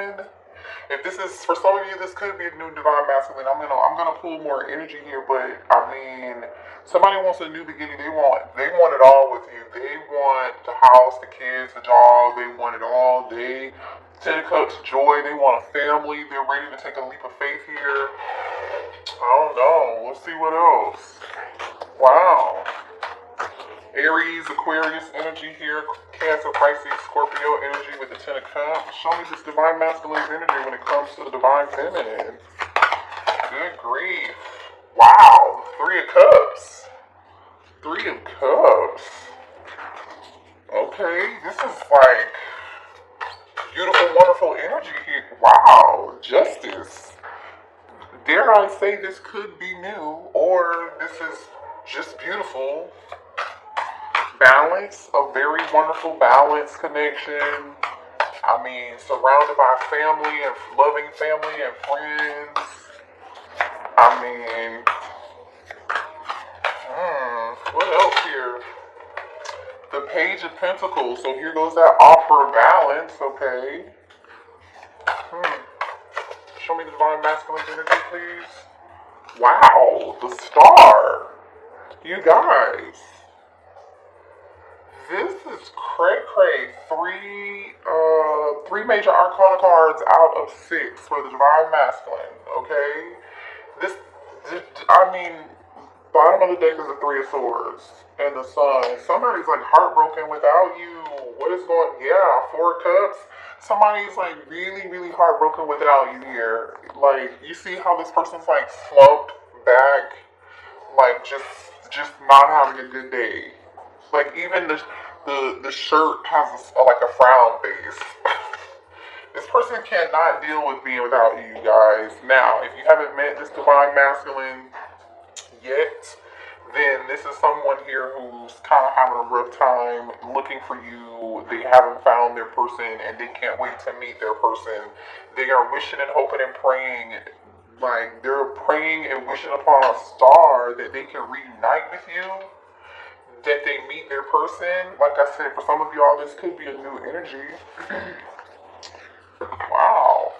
masculine. If this is, for some of you, this could be a new divine masculine. I'm gonna pull more energy here, but I mean, somebody wants a new beginning. They want it all with you. They want the house, the kids, the dog. They want it all. They, 10 of Cups, joy. They want a family. They're ready to take a leap of faith here. I don't know. Let's see what else. Wow. Aries, Aquarius energy here, Cancer, Pisces, Scorpio energy with the 10 of Cups. Show me this divine masculine's energy when it comes to the divine feminine. Good grief. Wow, 3 of Cups. 3 of Cups. Okay, this is like beautiful, wonderful energy here. Wow, Justice. Dare I say this could be new, or this is just beautiful. Balance, a very wonderful balance connection. I mean, surrounded by family and loving family and friends. I mean, what else here? The Page of Pentacles. So here goes that offer of balance, okay. Show me the divine masculine energy, please. Wow, the Star. You guys. This is cray-cray. Three major arcana cards out of 6 for the divine masculine, okay? I mean, bottom of the deck is the 3 of Swords and the Sun. Somebody's like heartbroken without you. What is going, 4 of Cups. Somebody's like really, really heartbroken without you here. Like, you see how this person's like slumped back, like just not having a good day. Like, even the shirt has like a frown face. This person cannot deal with being without you guys. Now, if you haven't met this divine masculine yet, then this is someone here who's kind of having a rough time looking for you. They haven't found their person and they can't wait to meet their person. They are wishing and hoping and praying. Like, they're praying and wishing upon a star that they can reunite with you, that they meet their person. Like I said, for some of y'all, this could be a new energy. Wow.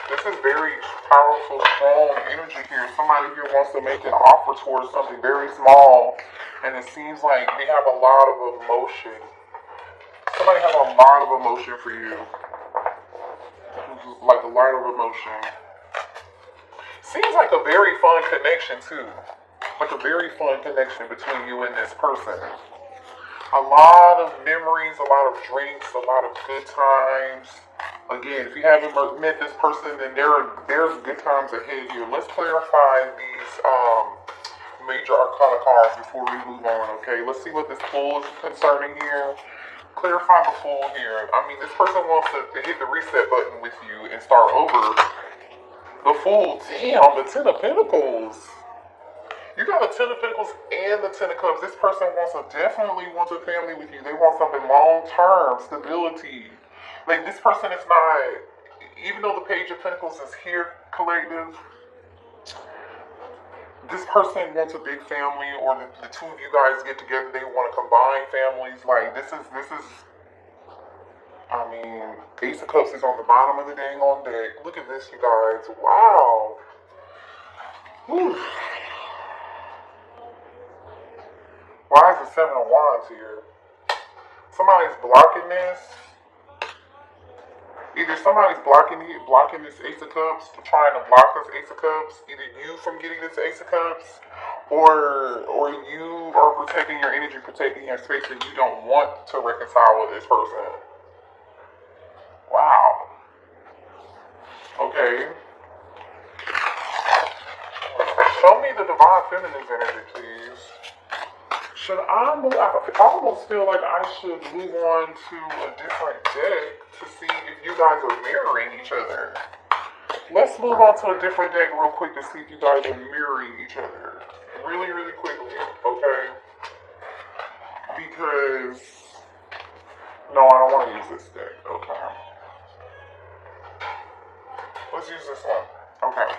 This is very powerful, strong energy here. Somebody here wants to make an offer towards something very small, and it seems like they have a lot of emotion. Somebody has a lot of emotion for you. Like a lot of emotion. Seems like a very fun connection too. Like a very fun connection between you and this person. A lot of memories, a lot of drinks, a lot of good times. Again, if you haven't met this person, then there's good times ahead here. Let's clarify these major arcana cards before we move on, okay? Let's see what this pull is concerning here. Clarify the pull here. I mean, this person wants to hit the reset button with you and start over. The Fool, damn, the 10 of Pentacles. You got the 10 of Pentacles and the 10 of Cups. This person definitely wants a family with you. They want something long-term, stability. Like, this person is not, even though the Page of Pentacles is here, collective, this person wants a big family, or the two of you guys get together, they want to combine families. Like, this is, I mean, Ace of Cups is on the bottom of the dang on deck. Look at this, you guys. Wow. Whew. Why is the 7 of Wands here? Somebody's blocking this. Either somebody's blocking this Ace of Cups, trying to block this Ace of Cups. Either you from getting this Ace of Cups, or you are protecting your energy, protecting your space, and you don't want to reconcile with this person. Wow. Okay. Show me the divine feminine's energy, please. Should I move? I almost feel like I should move on to a different deck to see if you guys are mirroring each other. Let's move on to a different deck real quick to see if you guys are mirroring each other. Really, really quickly, okay? Because, no, I don't want to use this deck, okay? Let's use this one, okay?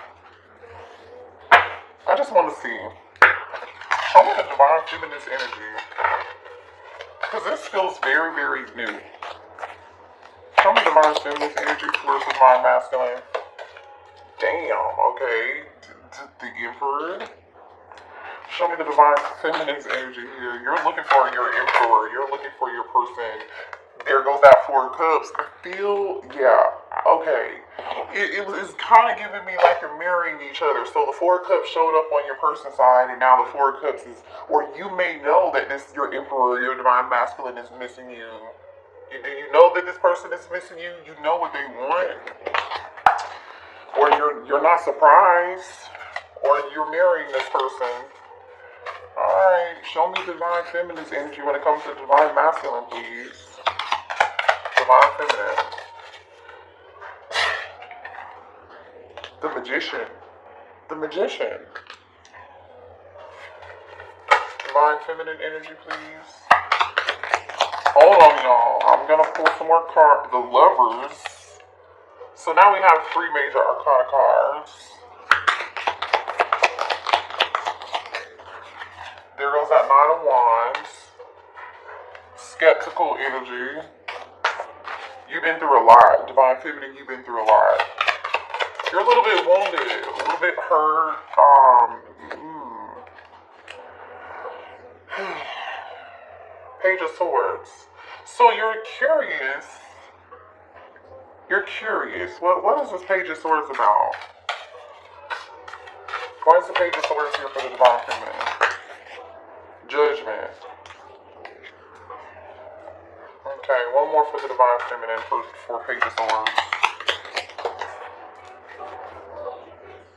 I just want to see. Show me the divine feminine's energy. Because this feels very, very new. Show me the divine feminine energy towards the divine masculine. Damn, okay. The Emperor. Show me the divine feminine's energy here. You're looking for your Emperor. You're looking for your person. There goes that Four of Cups. I feel, yeah, okay. It's kind of giving me like you're mirroring each other. So the Four of Cups showed up on your person's side, and now the Four of Cups is, or you may know that this, your Emperor, your divine masculine is missing you. Do you know that this person is missing you? You know what they want. Or you're not surprised. Or you're marrying this person. Alright, show me divine feminine's energy when it comes to divine masculine, please. Divine feminine. The magician. The magician. Divine feminine energy, please. Hold on, y'all. I'm gonna pull some more cards. The Lovers. So now we have 3 major arcana cards. There goes that 9 of Wands. Skeptical energy. You've been through a lot. Divine feminine, you've been through a lot. You're a little bit wounded, a little bit hurt. Page of Swords. So you're curious. You're curious. What is this Page of Swords about? Why is the Page of Swords here for the divine feminine? Judgment. Okay, one more for the divine feminine for Page of Swords.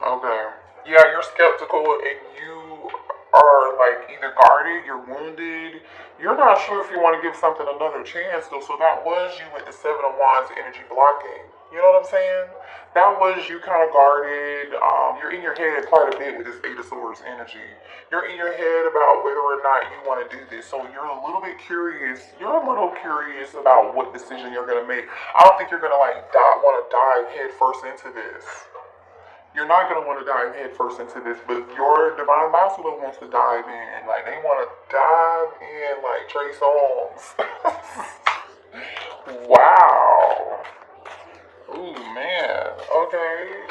Okay. Yeah, you're skeptical and you are like either guarded, you're wounded. You're not sure if you want to give something another chance though, so that was you with the 7 of Wands energy blocking. You know what I'm saying? That was you kind of guarded. You're in your head quite a bit with this 8 of Swords energy. You're in your head about whether or not you want to do this. So you're a little bit curious. You're a little curious about what decision you're going to make. I don't think you're going to like want to dive head first into this. You're not going to want to dive head first into this, but your divine masculine wants to dive in. Like, they want to dive in like Trey Songz. Wow. Ooh, man. Okay.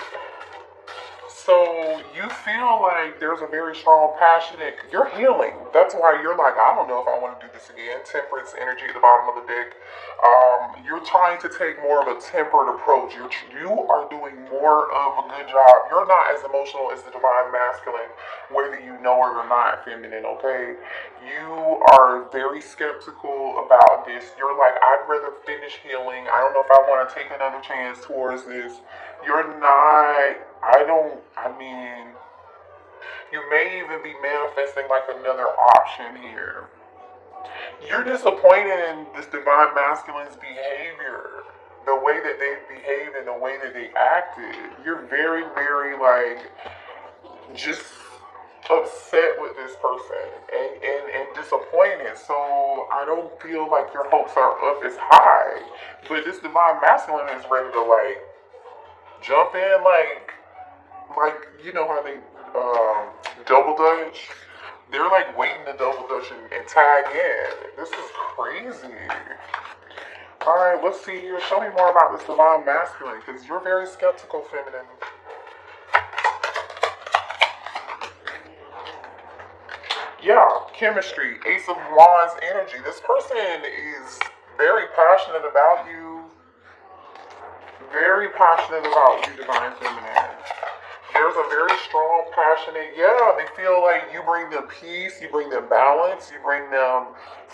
So you feel like there's a very strong, passionate, you're healing. That's why you're like, I don't know if I want to do this again. Temperance energy at the bottom of the deck. You're trying to take more of a tempered approach. You are doing more of a good job. You're not as emotional as the divine masculine, whether you know it or not, feminine, okay? You are very skeptical about this. You're like, I'd rather finish healing. I don't know if I want to take another chance towards this. You're not, you may even be manifesting like another option here. You're disappointed in this divine masculine's behavior. The way that they behaved and the way that they acted. You're very, very like, just upset with this person and disappointed. So I don't feel like your hopes are up as high. But this divine masculine is ready to like, jump in like you know how they double dutch? They're like waiting to double dutch and tag in. This is crazy. Alright, let's see here. Show me more about this divine masculine, because you're very skeptical, feminine. Yeah, chemistry, Ace of Wands energy. This person is very passionate about you. Very passionate about you, divine feminine. There's a very strong, passionate, they feel like you bring them peace, you bring them balance, you bring them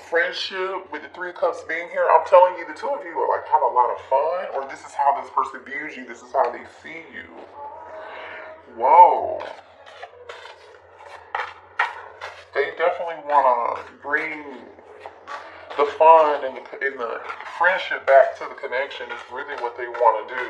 friendship. With the 3 cups being here, I'm telling you, the 2 of you are like, have a lot of fun, or this is how this person views you, this is how they see you. Whoa. They definitely want to bring the fun and the friendship back to the connection is really what they want to do.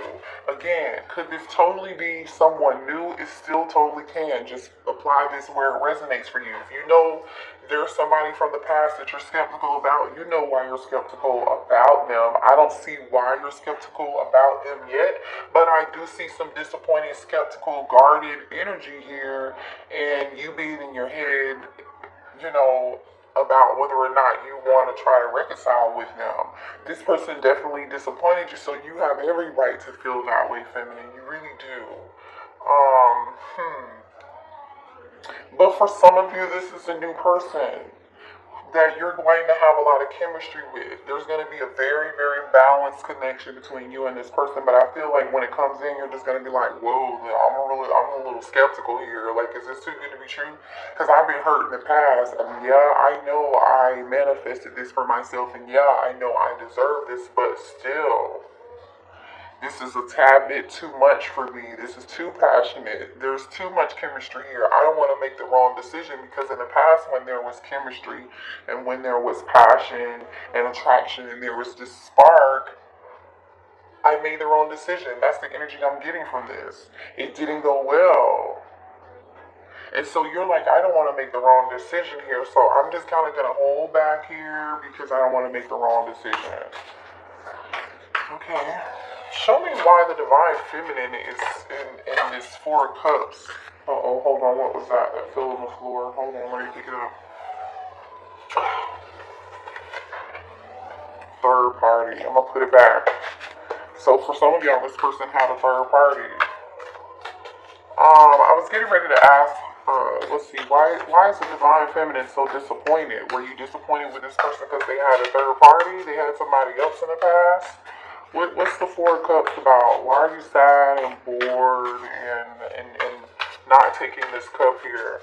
Again, could this totally be someone new? It still totally can. Just apply this where it resonates for you. If you know there's somebody from the past that you're skeptical about, you know why you're skeptical about them. I don't see why you're skeptical about them yet, but I do see some disappointing, skeptical, guarded energy here, and you being in your head, you know, about whether or not you want to try to reconcile with them. This person definitely disappointed you, so you have every right to feel that way, feminine. You really do. But for some of you, this is a new person that you're going to have a lot of chemistry with. There's going to be a very, very balanced connection between you and this person. But I feel like when it comes in, you're just going to be like, whoa, I'm a little skeptical here. Like, is this too good to be true? Because I've been hurt in the past. And yeah, I know I manifested this for myself. And yeah, I know I deserve this. But still, this is a tad bit too much for me. This is too passionate. There's too much chemistry here. I don't want to make the wrong decision, because in the past, when there was chemistry and when there was passion and attraction and there was this spark, I made the wrong decision. That's the energy I'm getting from this. It didn't go well. And so you're like, I don't want to make the wrong decision here, so I'm just kind of going to hold back here because I don't want to make the wrong decision. Okay. Show me why the divine feminine is in this Four of Cups. Uh-oh, hold on, what was that? That fell on the floor. Hold on, let me pick it up. Third party. I'm gonna put it back. So for some of y'all, this person had a third party. I was getting ready to ask, let's see, why is the divine feminine so disappointed? Were you disappointed with this person because they had a third party? They had somebody else in the past? What's the Four of Cups about? Why are you sad and bored and not taking this cup here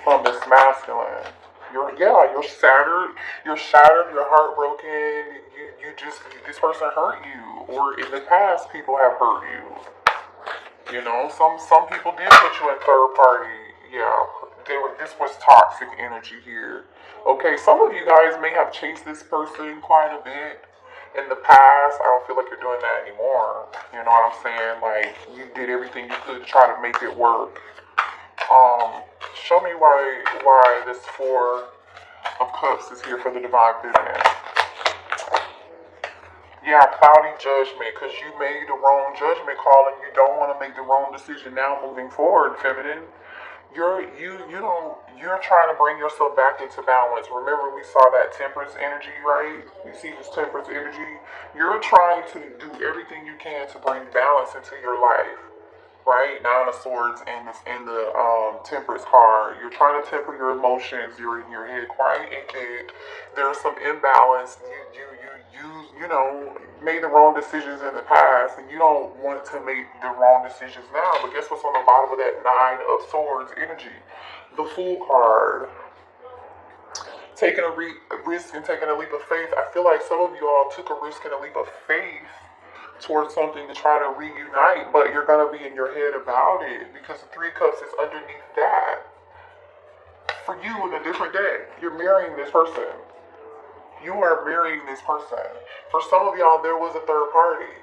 from this masculine? You're shattered, you're heartbroken, this person hurt you, or in the past people have hurt you. You know, some people did put you in third party. Yeah, this was toxic energy here. Okay, some of you guys may have chased this person quite a bit in the past. I don't feel like you're doing that anymore. You know what I'm saying? Like, you did everything you could to try to make it work. Show me why this Four of Cups is here for the divine feminine. Yeah, cloudy judgment, because you made the wrong judgment call and you don't want to make the wrong decision now moving forward, feminine. You're trying to bring yourself back into balance. Remember, we saw that temperance energy, right? You see this temperance energy. You're trying to do everything you can to bring balance into your life, right? Nine of Swords and the temperance card. You're trying to temper your emotions. You're in your head quiet and dead. There's some imbalance. You know, made the wrong decisions in the past, and you don't want to make the wrong decisions now. But guess what's on the bottom of that Nine of Swords energy? The Fool card. Taking a risk and taking a leap of faith. I feel like some of you all took a risk and a leap of faith towards something to try to reunite, but you're going to be in your head about it because the Three of Cups is underneath that. For you, in a different day, you're marrying this person. You are marrying this person. For some of y'all, there was a third party.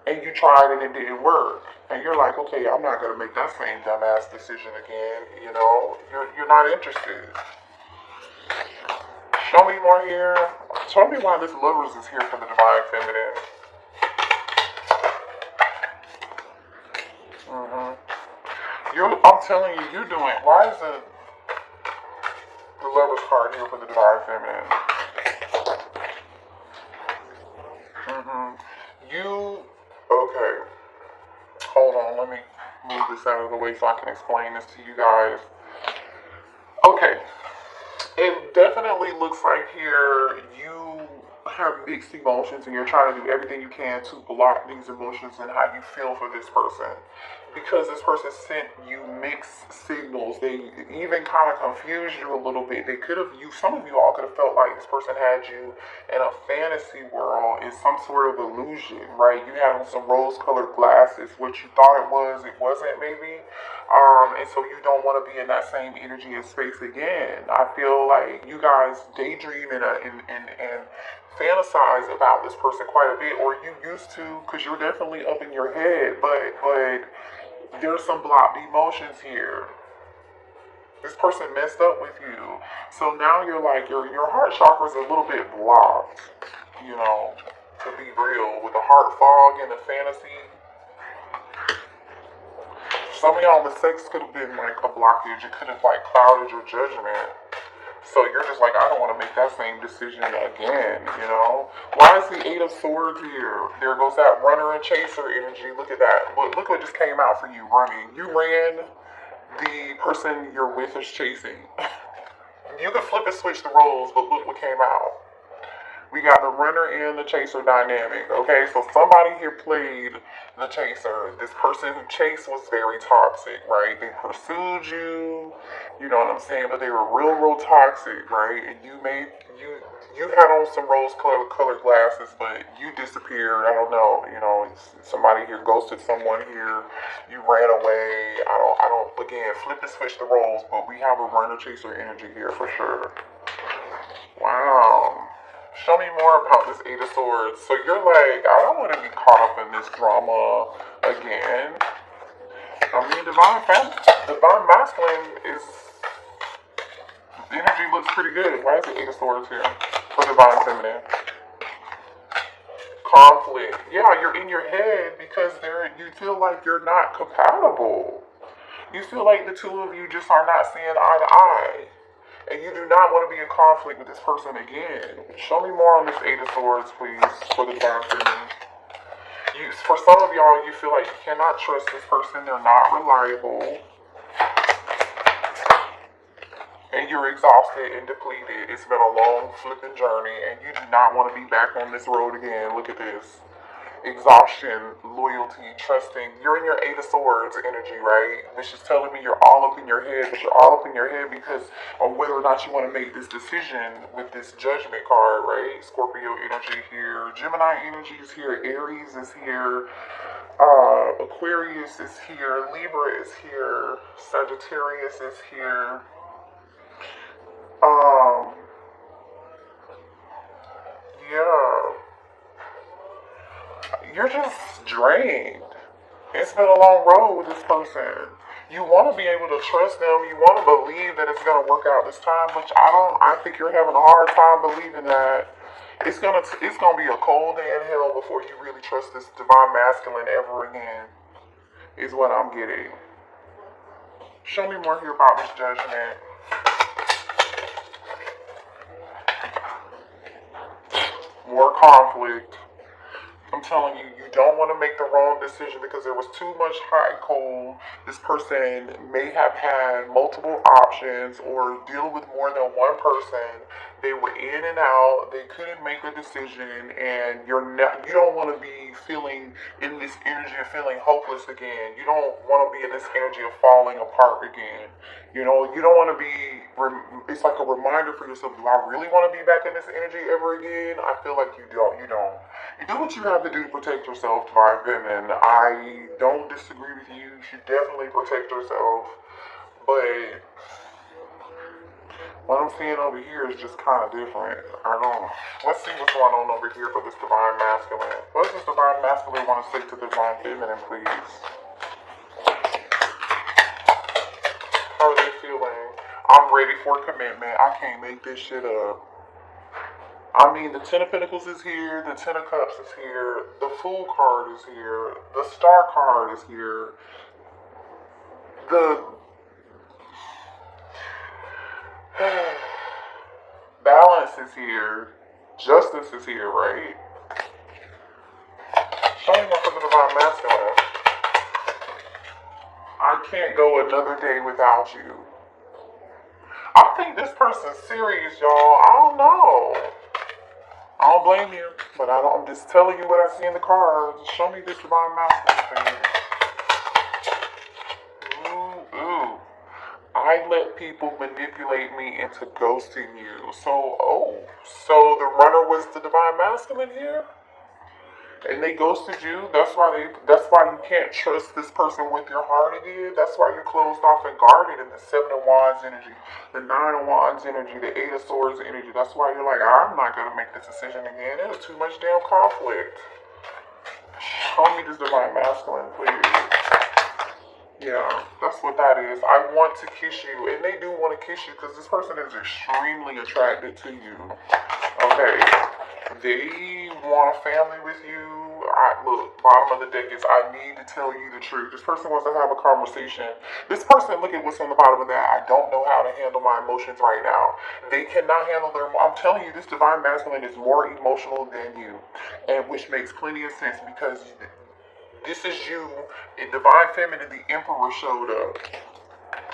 And you tried and it didn't work. And you're like, okay, I'm not going to make that same dumbass decision again. You know, you're not interested. Show me more here. Show me why this Lovers is here for the divine feminine. I'm telling you, you're doing. Why is the Lovers card here for the divine feminine? Okay. Hold on, let me move this out of the way so I can explain this to you guys. Okay. It definitely looks like here you have mixed emotions and you're trying to do everything you can to block these emotions and how you feel for this person. Because this person sent you mixed signals. They even kind of confused you a little bit. Some of you all could have felt like this person had you in a fantasy world, in some sort of illusion, right? You had on some rose-colored glasses. What you thought it wasn't maybe. And so you don't want to be in that same energy and space again. I feel like you guys daydream and fantasize about this person quite a bit, or you used to, because you're definitely up in your head, but there's some blocked emotions here. This person messed up with you. So now you're like, your heart chakra is a little bit blocked, you know, to be real, with the heart fog and the fantasy. some of y'all, the sex could have been like a blockage. It could have like clouded your judgment. So you're just like, I don't want to make that same decision again, you know? Why is the Eight of Swords here? There goes that runner and chaser energy. Look at that. Look what just came out for you, running. You ran, the person you're with is chasing. You could flip and switch the roles, but look what came out. We got the runner and the chaser dynamic, okay? So somebody here played the chaser. This person who chased was very toxic, right? They pursued you, you know what I'm saying? But they were real toxic, right? And you had on some rose-colored glasses, but you disappeared. I don't know, you know, somebody here ghosted someone here. You ran away. I don't, again, flip and switch the roles, but we have a runner-chaser energy here for sure. Wow. Show me more about this Eight of Swords. So you're like, I don't want to be caught up in this drama again. I mean, divine masculine is, the energy looks pretty good. Why is the Eight of Swords here for divine feminine? Conflict. Yeah, you're in your head because you feel like you're not compatible. You feel like the two of you just are not seeing eye to eye. And you do not want to be in conflict with this person again. Show me more on this Eight of Swords, please, for the divine feminine. For some of y'all, you feel like you cannot trust this person. They're not reliable. And you're exhausted and depleted. It's been a long flipping journey, and you do not want to be back on this road again. Look at this. Exhaustion, loyalty, trusting. You're in your Eight of Swords energy, right? Which is telling me you're all up in your head. But you're all up in your head because of whether or not you want to make this decision with this Judgment card, right? Scorpio energy here. Gemini energy is here. Aries is here. Aquarius is here. Libra is here. Sagittarius is here. Yeah. You're just drained. It's been a long road with this person. You want to be able to trust them. You want to believe that it's going to work out this time, but I think you're having a hard time believing that it's gonna be a cold day in hell before you really trust this divine masculine ever again, is what I'm getting. Show me more here about this judgment. More conflict. I'm telling you, you don't want to make the wrong decision because there was too much hot and cold. This person may have had multiple options or deal with more than one person. They were in and out. They couldn't make a decision, and you don't want to be feeling in this energy of feeling hopeless again. You don't want to be in this energy of falling apart again. You know, you don't want to be, it's like a reminder for yourself, do I really want to be back in this energy ever again? I feel like you don't. You do what you have to do to protect yourself, divine feminine. I don't disagree with you. You should definitely protect yourself. But what I'm seeing over here is just kind of different. I don't know. Let's see what's going on over here for this divine masculine. What does this divine masculine want to say to the divine feminine, please? How are they feeling? I'm ready for commitment. I can't make this shit up. I mean, the Ten of Pentacles is here, the Ten of Cups is here, the Fool card is here, the Star card is here, the Balance is here, Justice is here, right? Show me more for the divine masculine. I can't go another day without you. I think this person's serious, y'all. I don't know. I don't blame you, but I'm just telling you what I see in the cards. Show me this divine masculine thing. Ooh. I let people manipulate me into ghosting you. So the runner was the divine masculine here? And they ghosted you. That's why you can't trust this person with your heart again. That's why you're closed off and guarded in the Seven of Wands energy, the Nine of Wands energy, the Eight of Swords energy. That's why you're like, I'm not gonna make this decision again. There's too much damn conflict. Show me this divine masculine, please. Yeah, that's what that is. I want to kiss you, and they do want to kiss you because this person is extremely attracted to you. Okay, they want a family with you. Look, bottom of the deck is I need to tell you the truth. This person wants to have a conversation. This person, look at what's on the bottom of that. I don't know how to handle my emotions right now. They cannot handle their. I'm telling you, this divine masculine is more emotional than you, and which makes plenty of sense because this is you. In divine feminine, the emperor showed up.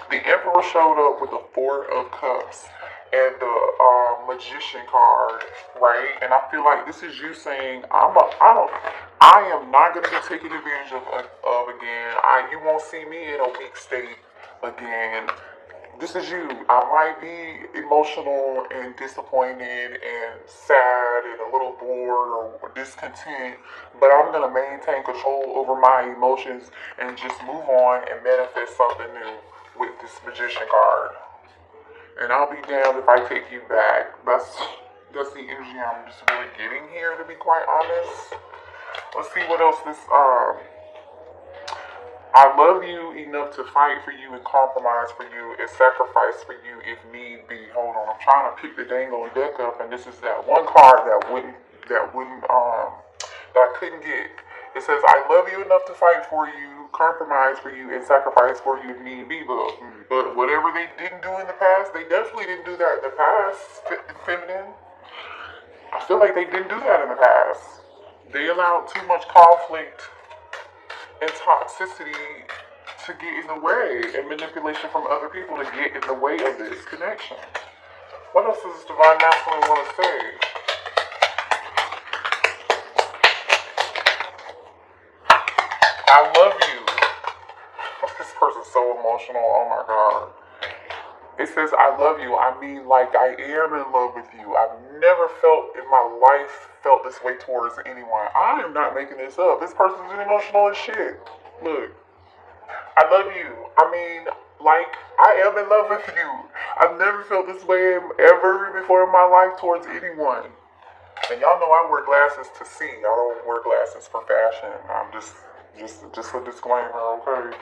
The Emperor showed up with the Four of Cups and the Magician card, right? And I feel like this is you saying, I am not going to be taken advantage of again. You won't see me in a weak state again. This is you. I might be emotional and disappointed and sad and a little bored or discontent, but I'm going to maintain control over my emotions and just move on and manifest something new with this Magician card. And I'll be damned if I take you back. That's the energy I'm just really getting here, to be quite honest. Let's see what else this I love you enough to fight for you and compromise for you and sacrifice for you if need be. Hold on, I'm trying to pick the dang old deck up, and this is that one card that I couldn't get. It says, I love you enough to fight for you, compromise for you, and sacrifice for you if need be. But whatever they didn't do in the past, they definitely didn't do that in the past, feminine. I feel like they didn't do that in the past. They allowed too much conflict and toxicity to get in the way, and manipulation from other people to get in the way of this connection. What else does this divine masculine want to say? I love you. This person's so emotional. Oh my god. It says, I love you. I mean, like, I am in love with you. I've never felt in my life felt this way towards anyone. I am not making this up. This person's emotional as shit. Look, I love you. I mean, like, I am in love with you. I've never felt this way ever before in my life towards anyone. And y'all know I wear glasses to see. I don't wear glasses for fashion. I'm just a disclaimer, okay?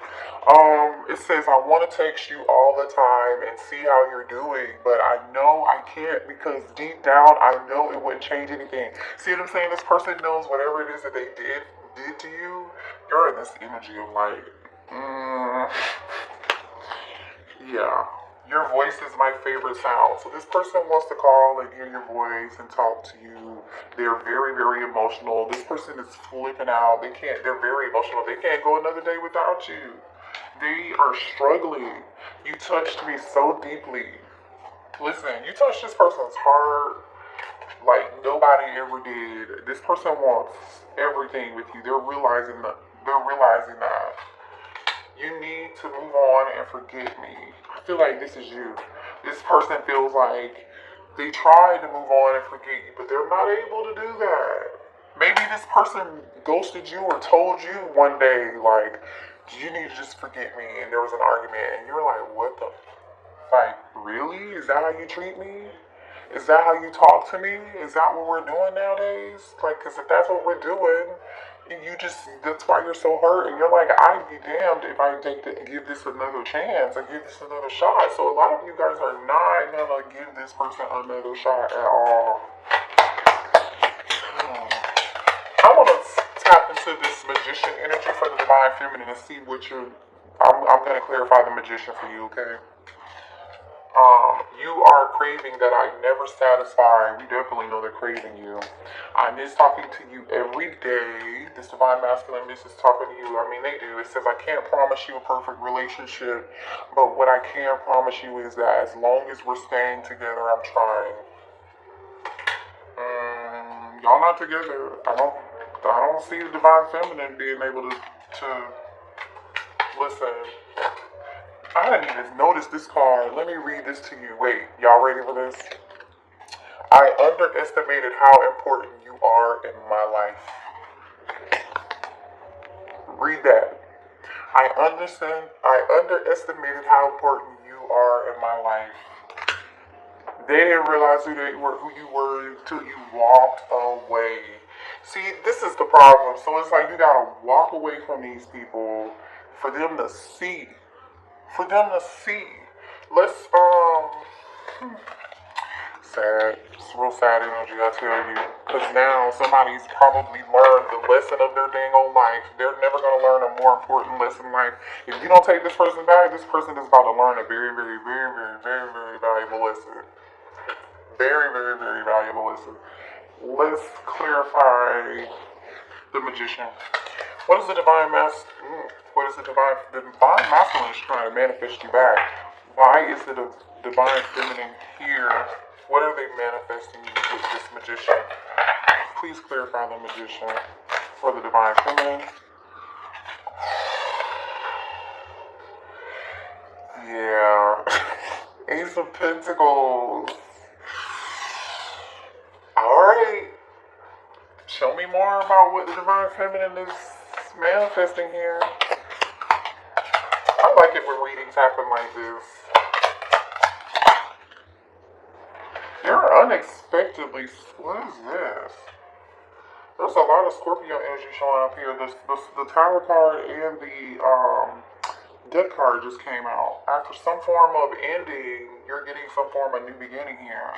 It says, I want to text you all the time and see how you're doing, but I know I can't because deep down I know it wouldn't change anything. See what I'm saying? This person knows whatever it is that they did to you. You're in this energy of like, yeah. Your voice is my favorite sound. So this person wants to call and hear your voice and talk to you. They're very, very emotional. This person is flipping out. They're very emotional. They can't go another day without you. They are struggling. You touched me so deeply. Listen, you touched this person's heart like nobody ever did. This person wants everything with you. They're realizing that. You need to move on and forget me. I feel like this is you. This person feels like they tried to move on and forget you, but they're not able to do that. Maybe this person ghosted you or told you one day, like, you need to just forget me, and there was an argument, and you're like, what the? Like, really? Is that how you treat me? Is that how you talk to me? Is that what we're doing nowadays? Like, because if that's what we're doing, that's why you're so hurt, and you're like, I'd be damned if I give this another chance or give this another shot. So a lot of you guys are not gonna give this person another shot at all. I wanna tap into this magician energy for the divine feminine and see what I'm gonna clarify the magician for you, okay? You are craving that I never satisfy. We definitely know they're craving you. I miss talking to you every day. This divine masculine misses talking to you. I mean, they do. It says, I can't promise you a perfect relationship, but what I can promise you is that as long as we're staying together, I'm trying. Y'all not together. I don't see the divine feminine being able to listen. I didn't even notice this card. Let me read this to you. Wait, y'all ready for this? I underestimated how important you are in my life. Read that. I underestimated how important you are in my life. They didn't realize who you were until you walked away. See, this is the problem. So it's like you gotta walk away from these people for them to see. For them to see. Let's, sad. It's real sad energy, I tell you. Because now somebody's probably learned the lesson of their dang old life. They're never going to learn a more important lesson in life. If you don't take this person back, this person is about to learn a very, very, very, very, very, very valuable lesson. Very, very, very valuable lesson. Let's clarify the magician. What is the divine what is the divine masculine is trying to manifest you back? Why is the divine feminine here? What are they manifesting you with this magician? Please clarify the magician for the divine feminine. Yeah. Ace of Pentacles. Alright. Show me more about what the divine feminine is manifesting here. I like it when readings happen like this. You're unexpectedly... What is this? There's a lot of Scorpio energy showing up here. The Tower card and the Death card just came out. After some form of ending, you're getting some form of new beginning here.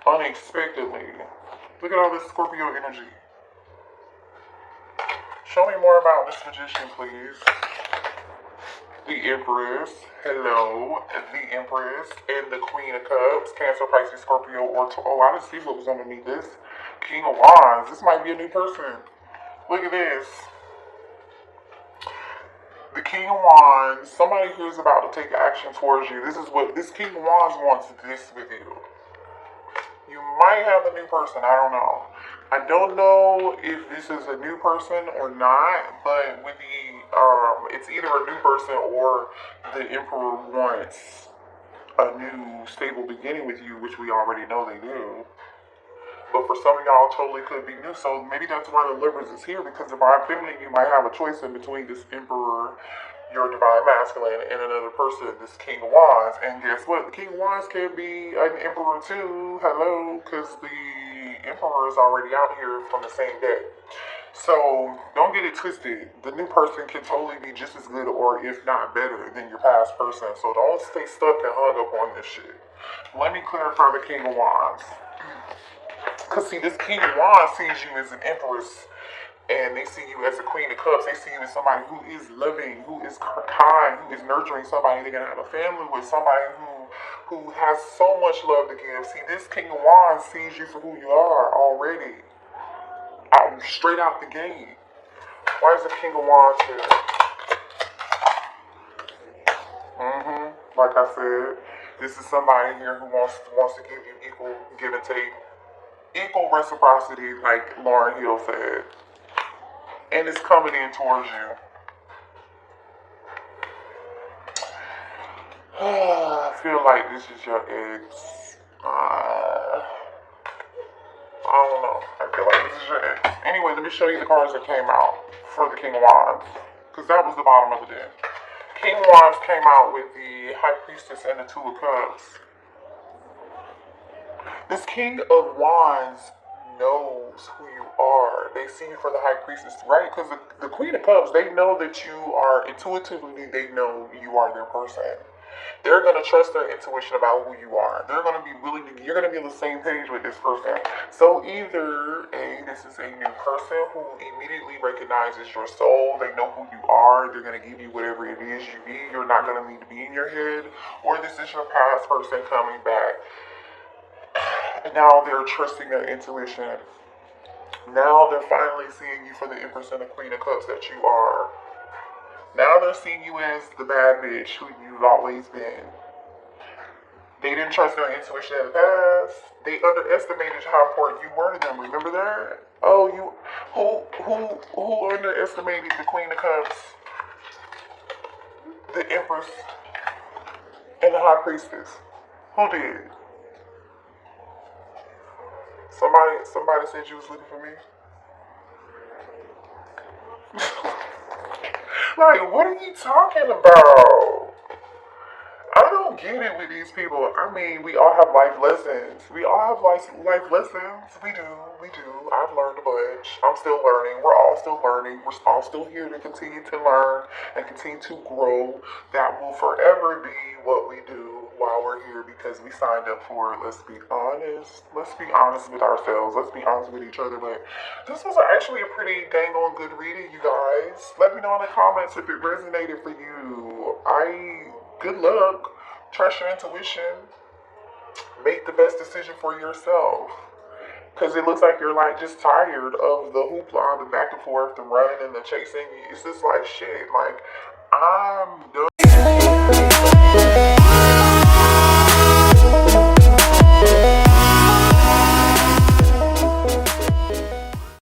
Unexpectedly. Look at all this Scorpio energy. Show me more about this magician, please. The Empress. Hello. The Empress and the Queen of Cups. Cancer, Pisces, Scorpio, or... Oh, I didn't see what was underneath this. King of Wands. This might be a new person. Look at this. The King of Wands. Somebody here is about to take action towards you. This is what... This King of Wands wants this with you. You might have a new person. I don't know. I don't know if this is a new person or not, but with the it's either a new person or the Emperor wants a new stable beginning with you, which we already know they do. But for some of y'all, totally could be new. So maybe that's why the Libras is here, because divine feminine, you might have a choice in between this Emperor, your divine masculine, and another person, this King of Wands. And guess what? The King of Wands can be an Emperor too. Hello, because the Emperor is already out here from the same deck. So don't get it twisted. The new person can totally be just as good, or if not better, than your past person. So don't stay stuck and hung up on this shit. Let me clarify the King of Wands. Because see, this King of Wands sees you as an Empress, and they see you as a Queen of Cups. They see you as somebody who is loving, who is kind, who is nurturing somebody. They're going to have a family with somebody who has so much love to give. See, this King of Wands sees you for who you are already. Straight out the gate. Why is the King of Wands here? Like I said, this is somebody here who wants to give you equal give and take. Equal reciprocity, like Lauryn Hill said. And it's coming in towards you. I feel like this is your ex. I don't know. I feel like this is your ex. Anyway, let me show you the cards that came out for the King of Wands. Because that was the bottom of the deck. King of Wands came out with the High Priestess and the Two of Cups. This King of Wands knows who you are. They see you for the High Priestess, right? Because the Queen of Cups, they know that you are, intuitively, they know you are their person. They're going to trust their intuition about who you are. They're going to be willing to, you're going to be on the same page with this person. So either A, this is a new person who immediately recognizes your soul. They know who you are. They're going to give you whatever it is you need. You're not going to need to be in your head. Or this is your past person coming back. And now they're trusting their intuition. Now they're finally seeing you for the Empress and the Queen of Cups that you are. Now they're seeing you as the bad bitch who you've always been. They didn't trust their intuition in the past. They underestimated how important you were to them. Remember that? Oh, you who underestimated the Queen of Cups, the Empress, and the High Priestess? Who did? Somebody said you was looking for me. Like, what are you talking about? I don't get it with these people. I mean, we all have life lessons. We all have life lessons. We do. I've learned a bunch. I'm still learning. We're all still learning. We're all still here to continue to learn and continue to grow. That will forever be what we do while we're here because we signed up for it. Let's be honest. Let's be honest with ourselves. Let's be honest with each other. But this was actually a pretty dang on good reading, you guys. Let me know in the comments if it resonated for you. Good luck. Trust your intuition. Make the best decision for yourself. Because it looks like you're like just tired of the hoopla, the back and forth, the running and the chasing. It's just like shit. Like, I'm done.